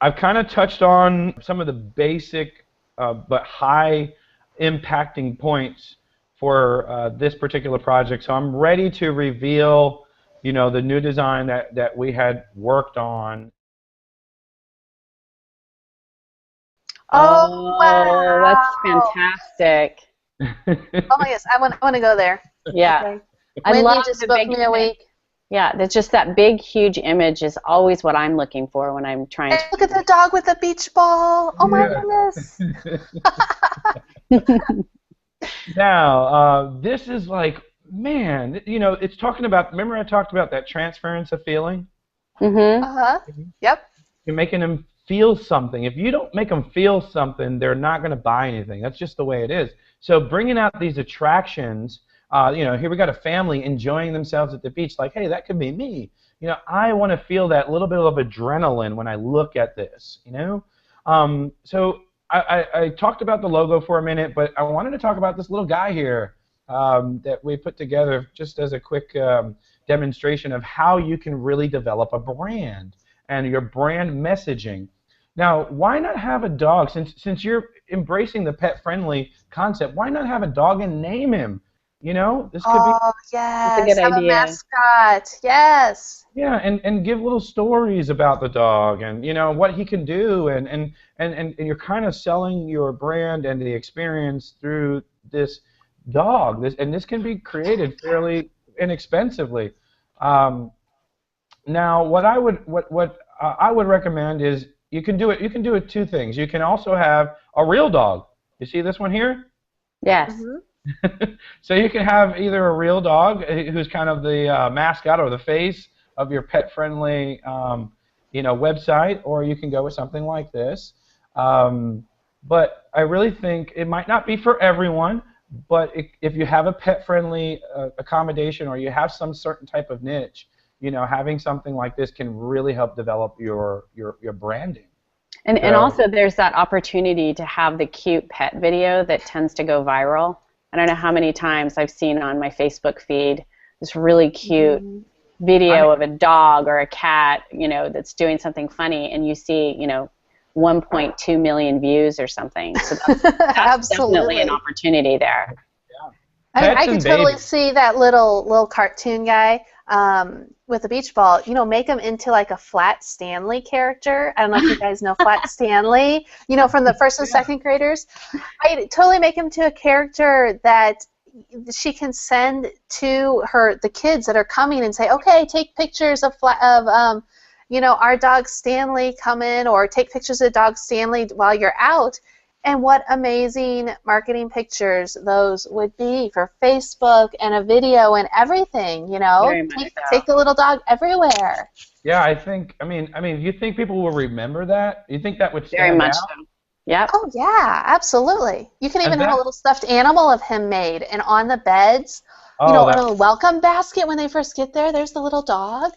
I've kind of touched on some of the basic but high impacting points for this particular project. So I'm ready to reveal, the new design that we had worked on. Oh, Oh, that's wow. fantastic. Oh, yes, I want to go there. Yeah. Okay. I Wendy love just the booked big me a image. week. Yeah, there's just that big, huge image is always what I'm looking for when I'm trying Hey, look at the dog with the beach ball. Oh my Yeah. goodness. to. Now, this is like, man, it's talking about, remember I talked about that transference of feeling? Mm-hmm. Uh-huh. Yep. You're making them feel something. If you don't make them feel something, they're not going to buy anything. That's just the way it is. So bringing out these attractions, here we got a family enjoying themselves at the beach. Like, hey, that could be me. I want to feel that little bit of adrenaline when I look at this. So I talked about the logo for a minute, but I wanted to talk about this little guy here that we put together just as a quick demonstration of how you can really develop a brand and your brand messaging. Now, why not have a dog? Since you're embracing the pet-friendly concept, why not have a dog and name him? This could be, Oh, That's a yes. good Have a idea. mascot. Yes. yeah, and give little stories about the dog and what he can do, and you're kind of selling your brand and the experience through this dog. This can be created fairly inexpensively. Um, Now, what I would recommend is you can do it. You can do it two things. You can also have a real dog. You see this one here? Yes. Mm-hmm. So you can have either a real dog who's kind of the mascot or the face of your pet-friendly website, or you can go with something like this. But I really think it might not be for everyone, but if you have a pet-friendly accommodation or you have some certain type of niche, having something like this can really help develop your branding. And So also there's that opportunity to have the cute pet video that tends to go viral. I don't know how many times I've seen on my Facebook feed this really cute Mm-hmm. I video of a dog or a cat, that's doing something funny, and you see, 1.2 million views or something. So that's definitely an Absolutely. opportunity there. I mean, pets I could and totally babies. see that little cartoon guy with a beach ball. Make him into like a Flat Stanley character. I don't know if you guys know Flat Stanley. From the first and second graders. I totally make him to a character that she can send to the kids that are coming and say, okay, take pictures of our dog Stanley coming, or take pictures of dog Stanley while you're out. And what amazing marketing pictures those would be for Facebook and a video and everything. Very much Take so. the little dog everywhere. Yeah, I think. I mean, you think people will remember that? You think that would Very stand much out? so. Yep. Oh yeah, absolutely. You can Has even have a that? little stuffed animal of him made, and on the beds, Oh, on that. a welcome basket when they first get there, there's the little dog.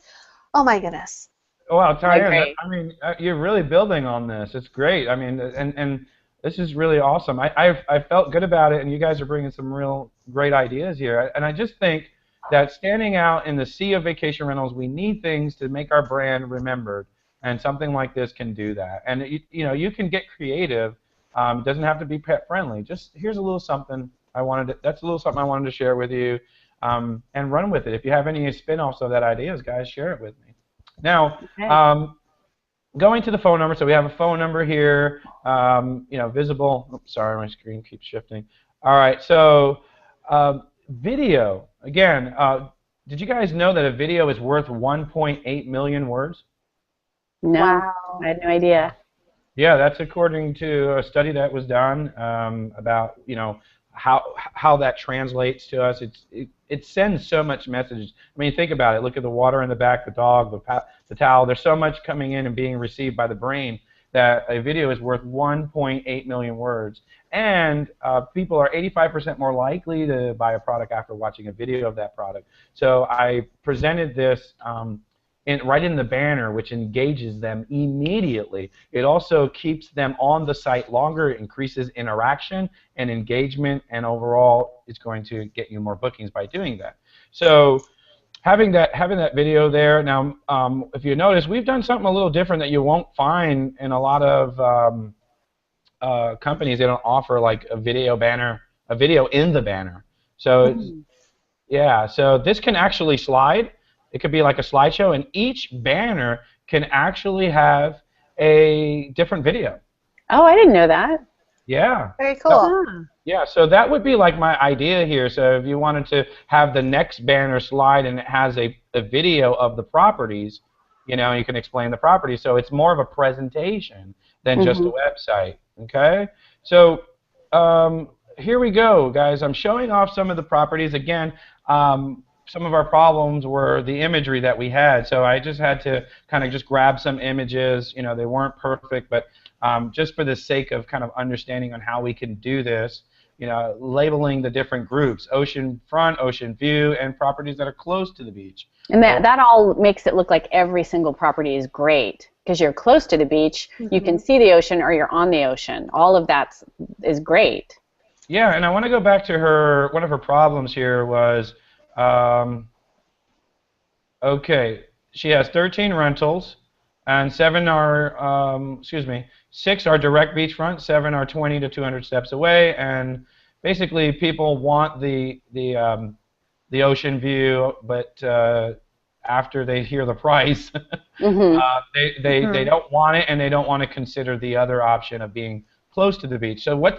Oh my goodness. Wow, I Tyann, agree. you're really building on this. It's great. I mean, and this is really awesome. I felt good about it, and you guys are bringing some real great ideas here. And I just think that standing out in the sea of vacation rentals, we need things to make our brand remembered, and something like this can do that. And you can get creative. It doesn't have to be pet friendly. Just here's a little something that's a little something I wanted to share with you, and run with it. If you have any spin-offs of that ideas, guys, share it with me. Now, Okay. going to the phone number, so we have a phone number here, visible. Oops, sorry, my screen keeps shifting. All right, so video. Again, did you guys know that a video is worth 1.8 million words? No, I Wow. had no idea. Yeah, that's according to a study that was done about how that translates to us. It sends so much messages. I mean, think about it. Look at the water in the back, the dog, the towel. There's so much coming in and being received by the brain that a video is worth 1.8 million words. And people are 85% more likely to buy a product after watching a video of that product. So I presented this. Right in the banner, which engages them immediately. It also keeps them on the site longer, it increases interaction and engagement, and overall it's going to get you more bookings by doing that. So having that video there. Now, if you notice, we've done something a little different that you won't find in a lot of companies. They don't offer like a video banner, a video in the banner. So yeah, so this can actually slide. It could be like a slideshow, and each banner can actually have a different video. Oh, I didn't know that. Yeah. Very cool. Yeah, so that would be like my idea here. So if you wanted to have the next banner slide and it has a video of the properties, you know, you can explain the properties. So it's more of a presentation than just a website. Okay? So here we go, guys. I'm showing off some of the properties. Again, some of our problems were the imagery that we had. So I just had to kind of just grab some images. You know, they weren't perfect, but just for the sake of kind of understanding on how we can do this, you know, labeling the different groups: ocean front, ocean view, and properties that are close to the beach. And that all makes it look like every single property is great because you're close to the beach, you can see the ocean, or you're on the ocean. All of that is great. Yeah, and I want to go back to her. One of her problems here was, okay, she has 13 rentals, and 7 are, 6 are direct beachfront, 7 are 20 to 200 steps away, and basically people want the ocean view, but after they hear the price, they don't want it, and they don't want to consider the other option of being close to the beach. So what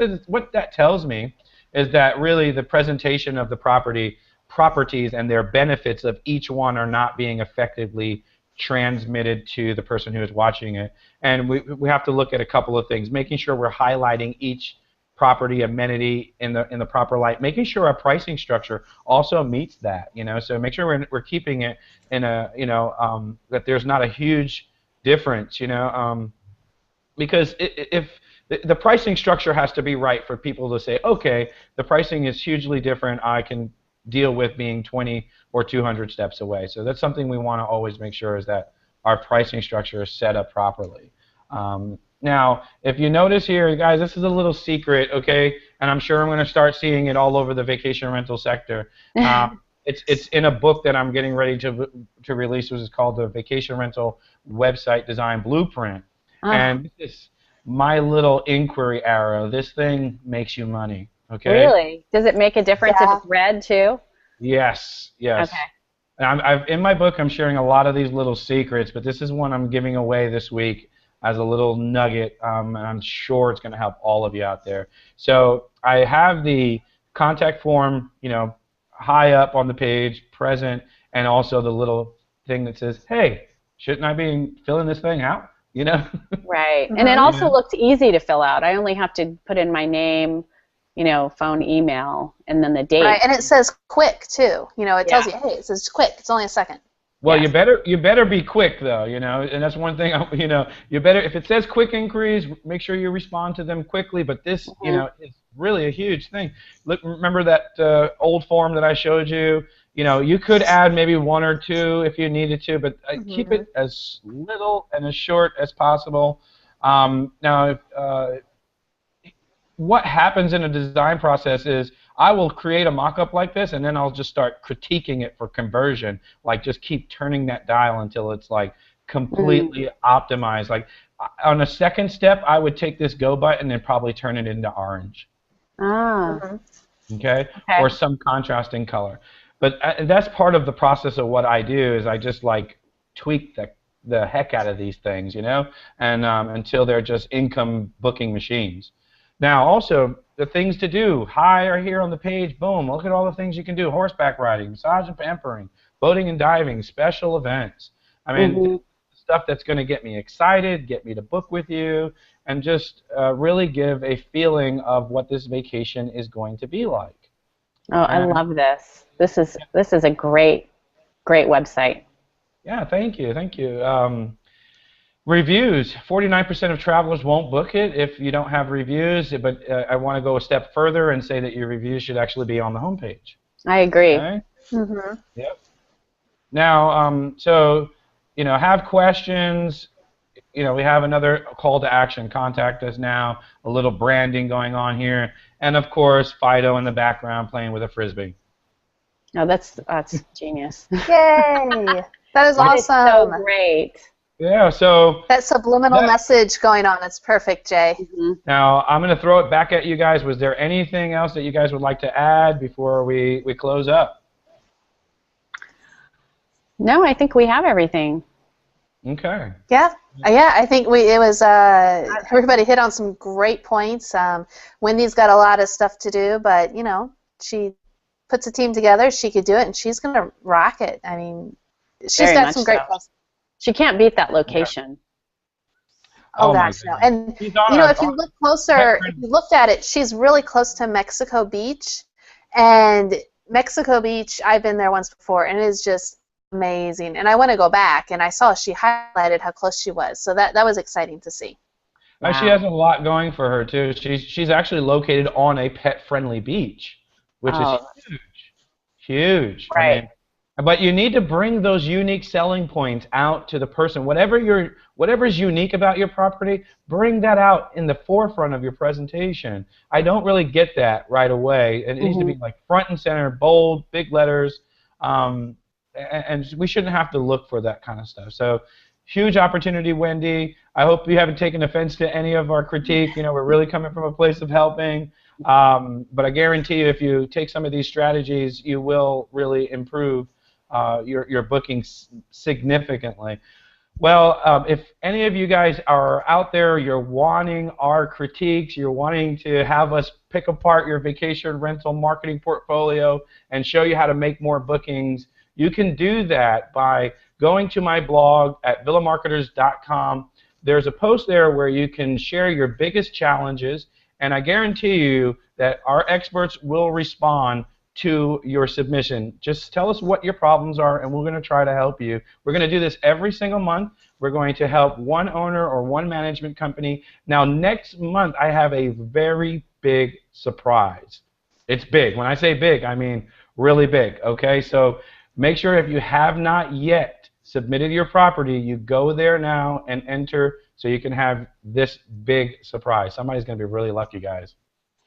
that tells me is that really the presentation of the properties and their benefits of each one are not being effectively transmitted to the person who is watching it. And we have to look at a couple of things: making sure we're highlighting each property amenity in the proper light, making sure our pricing structure also meets that, you know. So make sure we're keeping it in a, you know, that there's not a huge difference, you know, because if the pricing structure has to be right for people to say, okay, the pricing is hugely different, I can deal with being 20 or 200 steps away. So that's something we want to always make sure, is that our pricing structure is set up properly. Now, if you notice here, guys, this is a little secret, okay, and I'm sure I'm going to start seeing it all over the vacation rental sector. It's in a book that I'm getting ready to release, which is called the Vacation Rental Website Design Blueprint. And this is my little inquiry arrow. This thing makes you money. Okay. Really? Does it make a difference if it's red too? Yes. Yes. Okay. And in my book, I'm sharing a lot of these little secrets, but this is one I'm giving away this week as a little nugget, and I'm sure it's going to help all of you out there. So I have the contact form, you know, high up on the page, present, and also the little thing that says, "Hey, shouldn't I be filling this thing out?" You know. Right. And it also looked easy to fill out. I only have to put in my name, you know, phone, email, and then the date. Right, and it says quick too. You know, it tells you, hey, it says quick. It's only a second. Well, you better be quick though, you know, and that's one thing. You know, you better, if it says quick inquiries, make sure you respond to them quickly. But this, you know, is really a huge thing. Look, remember that old form that I showed you? You know, you could add maybe 1 or 2 if you needed to, but keep it as little and as short as possible. Now, what happens in a design process is I will create a mock-up like this, and then I'll just start critiquing it for conversion. Like, just keep turning that dial until it's like completely optimized. Like, on a second step, I would take this go button and probably turn it into orange. Okay? Or some contrasting color. But that's part of the process of what I do, is I just like tweak the heck out of these things, you know, and until they're just income booking machines. Now, also, the things to do. Hi are here on the page. Boom. Look at all the things you can do. Horseback riding, massage and pampering, boating and diving, special events. I mean, stuff that's going to get me excited, get me to book with you, and just really give a feeling of what this vacation is going to be like. Oh, I love this. This is a great website. Yeah, thank you, thank you. Reviews. 49% of travelers won't book it if you don't have reviews, but I want to go a step further and say that your reviews should actually be on the homepage. I agree. Okay? Yep. Now, so, you know, have questions. You know, we have another call to action. Contact us now. A little branding going on here. And, of course, Fido in the background playing with a Frisbee. No, that's genius. Yay! That is That is awesome. so great. Yeah, so That subliminal message going on. That's perfect, Jay. now I'm going to throw it back at you guys. Was there anything else that you guys would like to add before we close up? No, I think we have everything. Okay. Yeah, I think it was everybody hit on some great points. Wendy's got a lot of stuff to do, but you know, she puts a team together. She could do it, and she's gonna rock it. I mean, she's Very got much some great so. posts. She can't beat that location. Oh my gosh, no. goodness. And She's on you know, a- if you look closer, if you looked at it, she's really close to Mexico Beach, and Mexico Beach, I've been there once before, and it is just amazing. And I want to go back, and I saw she highlighted how close she was, so that was exciting to see. Wow. She has a lot going for her too. She's actually located on a pet-friendly beach, which is huge. Right. I mean, but you need to bring those unique selling points out to the person. Whatever's unique about your property, bring that out in the forefront of your presentation. I don't really get that right away. It needs to be like front and center, bold, big letters, and we shouldn't have to look for that kind of stuff. So, huge opportunity, Wendy. I hope you haven't taken offense to any of our critique. You know, we're really coming from a place of helping. But I guarantee you, if you take some of these strategies, you will really improve your bookings significantly. Well, if any of you guys are out there, you're wanting our critiques, you're wanting to have us pick apart your vacation rental marketing portfolio and show you how to make more bookings, you can do that by going to my blog at villamarketers.com. There's a post there where you can share your biggest challenges, and I guarantee you that our experts will respond to your submission. Just tell us what your problems are, and we're going to try to help you. We're going to do this every single month. We're going to help one owner or one management company. Now, next month, I have a very big surprise. It's big. When I say big, I mean really big, okay? So make sure if you have not yet submitted your property, you go there now and enter so you can have this big surprise. Somebody's going to be really lucky, guys.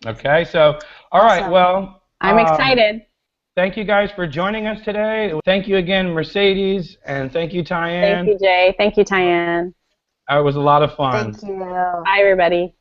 Okay, so, all right, well, I'm excited. Thank you guys for joining us today. Thank you again, Mercedes, and thank you, Tyann. Thank you, Jay. Thank you, Tyann. It was a lot of fun. Thank you. Bye, everybody.